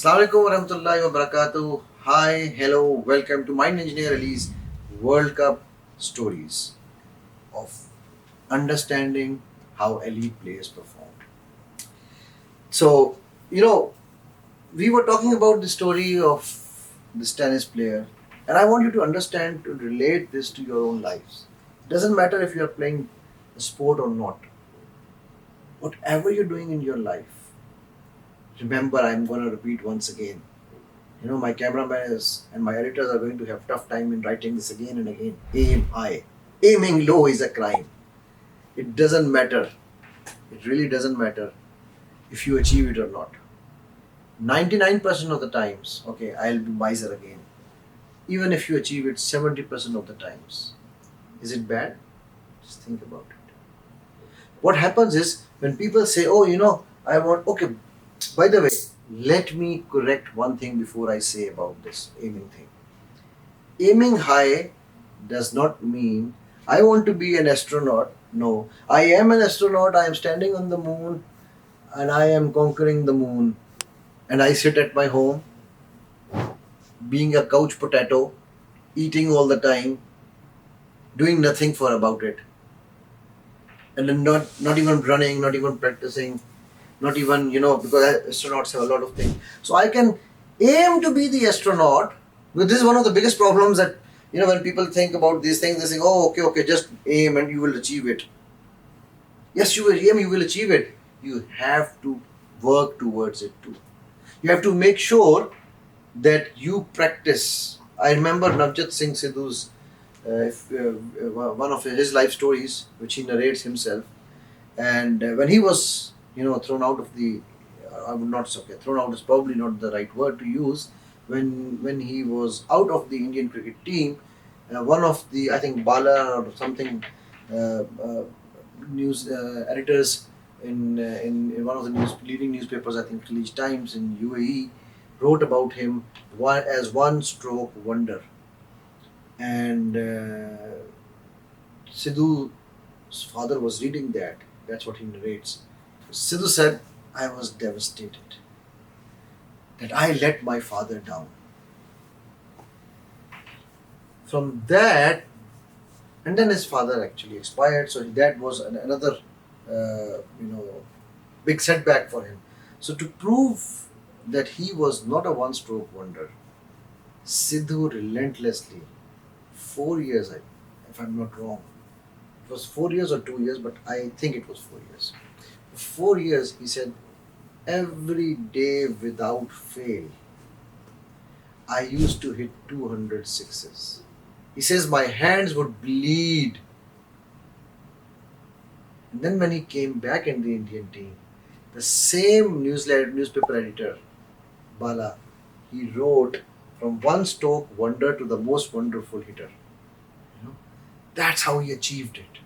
Assalamualaikum warahmatullahi wabarakatuh. Hi, hello, welcome to MindEngineerAli's World Cup stories of understanding how elite players performed. So, we were talking about the story of this tennis player, and I want you to understand to relate this to your own lives. It doesn't matter if you are playing a sport or not. Whatever you're doing in your life, remember, I'm going to repeat once again. My cameraman is and my editors are going to have tough time in writing this again and again. Aim high. Aiming low is a crime. It doesn't matter. It really doesn't matter if you achieve it or not. 99% of the times, okay, I'll be miser again. Even if you achieve it 70% of the times, is it bad? Just think about it. What happens is when people say, oh, I want, okay, by the way, let me correct one thing before I say about this aiming thing. Aiming high does not mean I want to be an astronaut. No, I am an astronaut. I am standing on the moon and I am conquering the moon. And I sit at my home, being a couch potato, eating all the time, doing nothing for about it. And then not even running, not even practicing, not even, because astronauts have a lot of things. So I can aim to be the astronaut. But this is one of the biggest problems that, when people think about these things, they think, oh, okay, just aim and you will achieve it. Yes, you will aim, you will achieve it. You have to work towards it too. You have to make sure that you practice. I remember Navjot Singh Sidhu's, one of his life stories, which he narrates himself. And when he was, thrown out of the, I would not say, okay, thrown out is probably not the right word to use. When he was out of the Indian cricket team, one of the, I think Bala or something, uh, uh, news editors in one of the leading newspapers, I think Khaleej Times in UAE, wrote about him as one stroke wonder. And Sidhu's father was reading that. That's what he narrates. Sidhu said, I was devastated that I let my father down. From that, and then his father actually expired, so that was another, uh, you know, big setback for him. So to prove that he was not a one-stroke wonder, Sidhu relentlessly, 4 years, if I'm not wrong, it was 4 years or 2 years, but I think it was 4 years. For 4 years, he said, every day without fail, I used to hit 200 sixes. He says my hands would bleed. And then when he came back in the Indian team, the same newspaper editor, Bala, he wrote from one stroke wonder to the most wonderful hitter. You know, that's how he achieved it.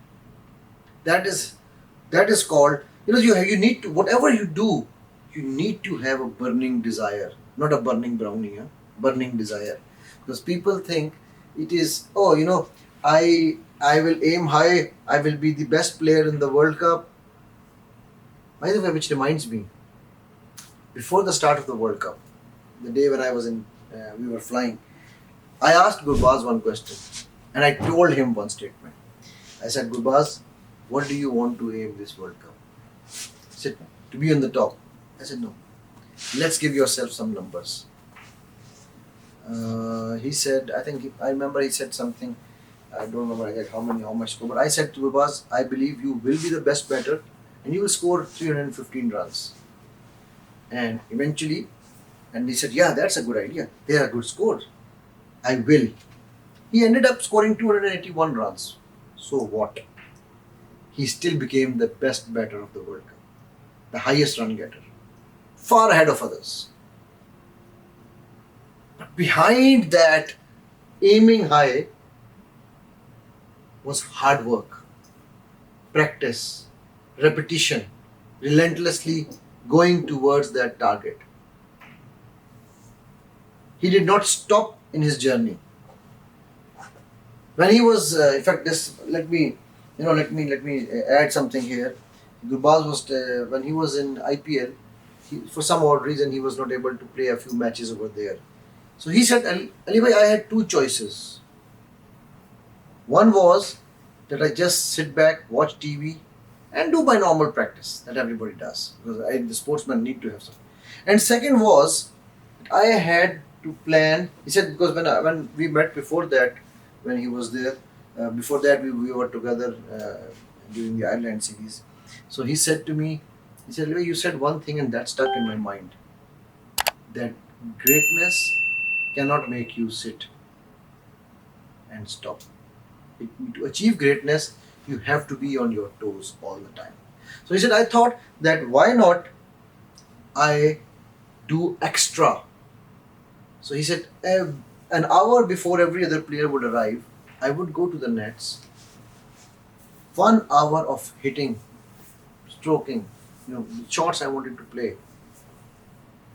That is that is called, you need to, whatever you do, you need to have a burning desire, not a burning brownie, burning desire. Because people think it is, oh, I will aim high, I will be the best player in the World Cup. By the way, which reminds me, before the start of the World Cup, the day when I was in, we were flying, I asked Gurbaz one question, and I told him one statement. I said, Gurbaz, what do you want to aim this World Cup? He said, to be on the top. I said, no. Let's give yourself some numbers. He said, I remember he said something, I don't remember exactly how much score, but I said to Gurbaz, I believe you will be the best batter and you will score 315 runs. And eventually, and he said, yeah, that's a good idea. They are good scores. I will. He ended up scoring 281 runs. So what? He still became the best batter of the World Cup, the highest run getter, far ahead of others. But behind that aiming high was hard work, practice, repetition, relentlessly going towards that target. He did not stop in his journey. When he was, in fact, this let me add something here. Gurbaz was when he was in IPL. for some odd reason, he was not able to play a few matches over there. So he said, Ali bhai, I had two choices. One was that I just sit back, watch TV, and do my normal practice that everybody does, because the sportsmen need to have some. And second was, I had to plan. He said, because when we met before that, when he was there, before that we were together during the Ireland series. So he said to me, he said, "Levi, you said one thing and that stuck in my mind, that greatness cannot make you sit and stop. To achieve greatness, you have to be on your toes all the time." So he said, I thought that why not I do extra. So he said, an hour before every other player would arrive, I would go to the nets. 1 hour of hitting, stroking, shots I wanted to play.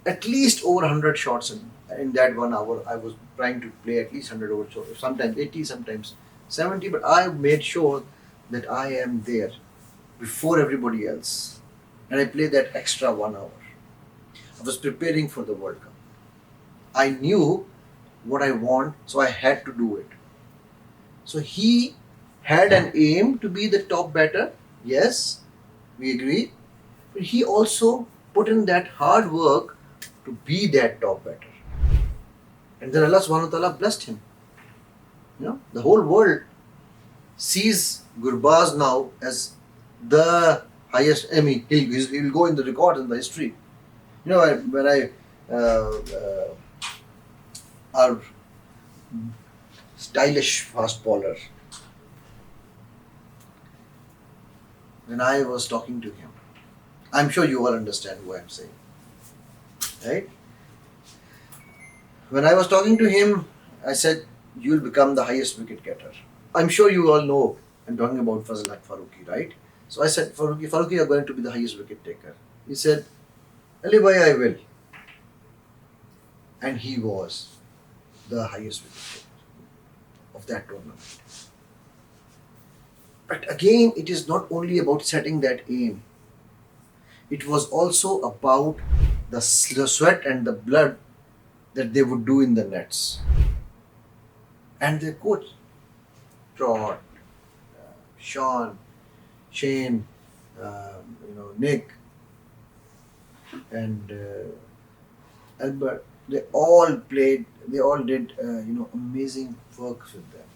At least over 100 shots in that 1 hour. I was trying to play at least 100 over shots, sometimes 80, sometimes 70, but I made sure that I am there before everybody else. And I played that extra 1 hour. I was preparing for the World Cup. I knew what I want, so I had to do it. So he had an aim to be the top batter. Yes, we agree. But he also put in that hard work to be that top batter. And then Allah subhanahu wa ta'ala blessed him. The whole world sees Gurbaz now as the highest. I mean, he'll go in the records in the history. When our stylish fast bowler, when I was talking to him, I'm sure you all understand who I'm saying, right? When I was talking to him, I said, you'll become the highest wicket getter. I'm sure you all know I'm talking about Fazl Haq Farooqi, right? So I said, Farooqi, you're going to be the highest wicket taker. He said, Ali bhai, I will. And he was the highest wicket taker of that tournament. But again, it is not only about setting that aim. It was also about the sweat and the blood that they would do in the nets. And their coach, Trot, Sean, Shane, Nick, and Albert, they all did amazing work with them.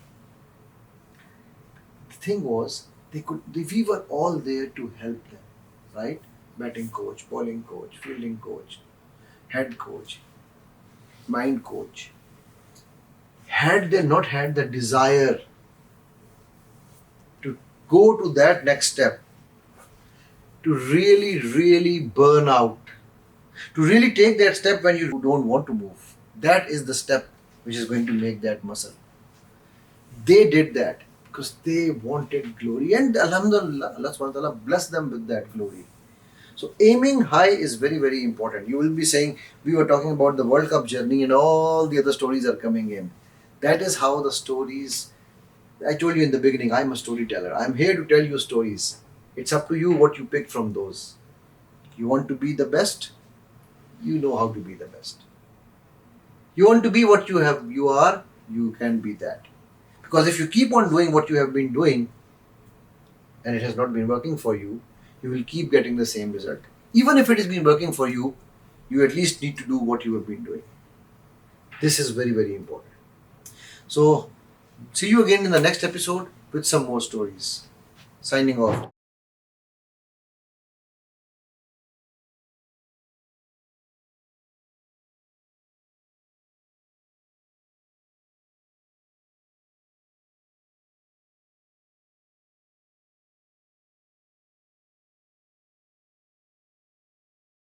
The thing was, we were all there to help them, right? Batting coach, bowling coach, fielding coach, head coach, mind coach. Had they not had the desire to go to that next step, to really, really burn out, to really take that step when you don't want to move, that is the step which is going to make that muscle. They did that because they wanted glory, and Alhamdulillah, Allah subhanahu wa ta'ala blessed them with that glory. So aiming high is very, very important. You will be saying, we were talking about the World Cup journey and all the other stories are coming in. That is how the stories, I told you in the beginning, I'm a storyteller. I'm here to tell you stories. It's up to you what you pick from those. You want to be the best? You know how to be the best. You want to be what you are, you can be that. Because if you keep on doing what you have been doing and it has not been working for you, you will keep getting the same result. Even if it has been working for you, you at least need to do what you have been doing. This is very, very important. So, see you again in the next episode with some more stories. Signing off.